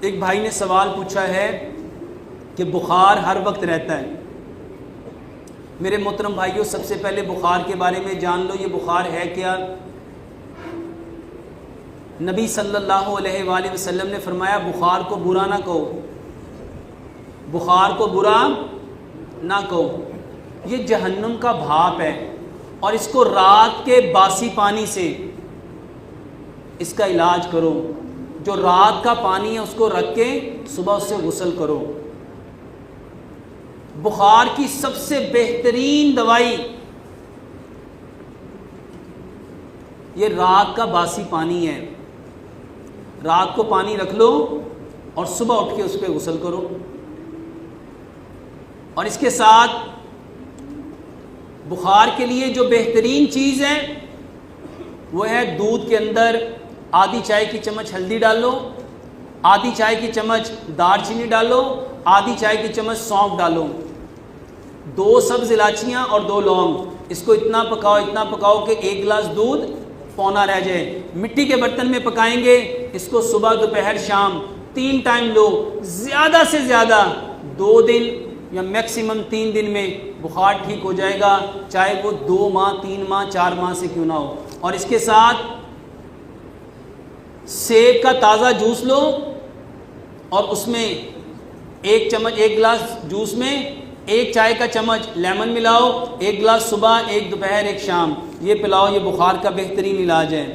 एक भाई ने सवाल पूछा है कि बुखार हर वक्त रहता है। मेरे मोहतरम भाइयों, सबसे पहले बुखार के बारे में जान लो, ये बुखार है क्या। नबी सल्लल्लाहु अलैहि वसल्लम ने फरमाया, बुखार को बुरा ना कहो, बुखार को बुरा ना कहो। ये जहन्नुम का भाप है और इसको रात के बासी पानी से इसका इलाज करो। जो रात का पानी है उसको रख के सुबह उससे गुस्ल करो। बुखार की सबसे बेहतरीन दवाई ये रात का बासी पानी है। रात को पानी रख लो और सुबह उठ के उस पर गुस्ल करो। और इसके साथ बुखार के लिए जो बेहतरीन चीज़ है वो है दूध के अंदर आधी चाय की चम्मच हल्दी डालो, आधी चाय की चम्मच दालचीनी डालो, आधी चाय की चम्मच सौंफ डालो, 2 सब्ज़ इलायचियाँ और 2 लौंग। इसको इतना पकाओ कि 1 गिलास दूध पौना रह जाए। मिट्टी के बर्तन में पकाएंगे। इसको सुबह दोपहर शाम 3 टाइम लो। ज़्यादा से ज़्यादा 2 दिन या मैक्सिमम 3 दिन में बुखार ठीक हो जाएगा, चाहे वो 2 माह 3 माह 4 माह से क्यों ना हो। और इसके साथ सेब का ताज़ा जूस लो और उसमें 1 चम्मच, 1 गिलास जूस में 1 चाय का चम्मच लेमन मिलाओ। 1 गिलास सुबह, 1 दोपहर, 1 शाम, ये पिलाओ। ये बुखार का बेहतरीन इलाज है।